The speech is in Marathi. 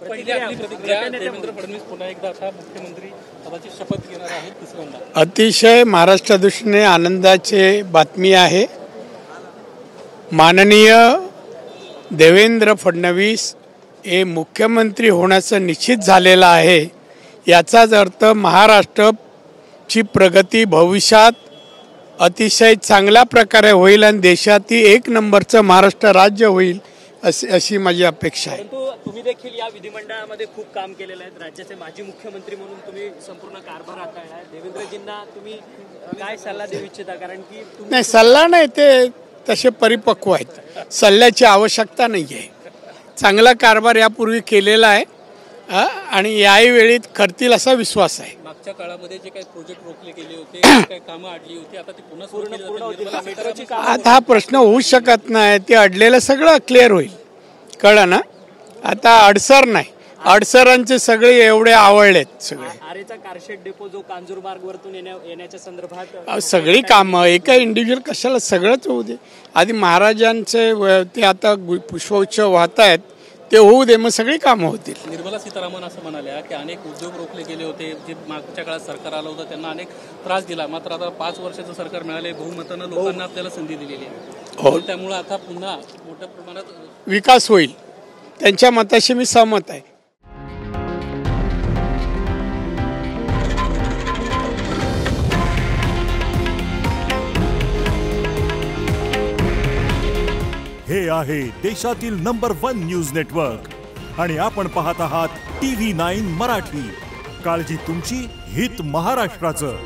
पहिली आपली प्रतिक्रिया, देवेंद्र फडणवीस पुन्हा एकदा आता मुख्यमंत्री पदाची शपथ घेणार आहेत तिसऱ्यांदा. अतिशय महाराष्ट्र दृष्टीने आनंदाची बातमी आहे. माननीय देवेंद्र फडणवीस हे मुख्यमंत्री होण्याचं निश्चित झालेलं आहे. याचाच अर्थ महाराष्ट्राची प्रगती भविष्यात अतिशय चांगल्या प्रकारे होईल आणि देशातील एक नंबरचं महाराष्ट्र राज्य होईल अशी माझी अपेक्षा आहे. तुम्ही देखील या विधिमंडळामध्ये खूप काम केलेलं आहे. राज्याचे माजी मुख्यमंत्री म्हणून तुम्ही संपूर्ण कारभार हाताळलाय. देवेंद्रजींना तुम्ही काय सल्ला देऊ इच्छिता? कारण की नाही, सल्ला नाही, ते तसे परिपक्व आहेत. सल्ल्याची आवश्यकता नाही आहे. चांगला कारभार यापूर्वी केलेला आहे आणि याही वेळी करतील असा विश्वास आहे. मागच्या काळामध्ये जे काही प्रोजेक्ट रोखले गेले होते, काही कामं अडली होती, आता ती पुन्हा पूर्ण. आता हा प्रश्न होऊ शकत नाही. ते अडलेलं सगळं क्लिअर होईल. कळलं ना? आता अडसर नाही. अडसरांचे सगळे एवढे आवडलेत सगळे. आरेचा कारशेड डेपो जो कांजूर मार्ग वरतून येण्याच्या संदर्भात सगळी कामं एका इंडिव्हिज्युअल कशाला सगळंच होऊ दे. आधी महाराजांचे ते आता पुष्पोत्सव वाहत आहेत ते होऊ दे, मग सगळी कामं होतील. निर्मला सीतारामन असं म्हणाल्या की अनेक उद्योग रोखले गेले होते. जे मागच्या काळात सरकार आलं होतं त्यांना अनेक त्रास दिला. मात्र आता 5 वर्षाचं सरकार मिळाले, बहुमतानं लोकांना आपल्याला संधी दिलेली आहे. त्यामुळे आता पुन्हा मोठ्या प्रमाणात विकास होईल. त्यांच्या मताशी मी सहमत आहे. हे आहे देशातील नंबर 1 न्यूज नेटवर्क आणि आपण पाहत आहात TV9 मराठी. काळजी तुमची, हित महाराष्ट्राचं.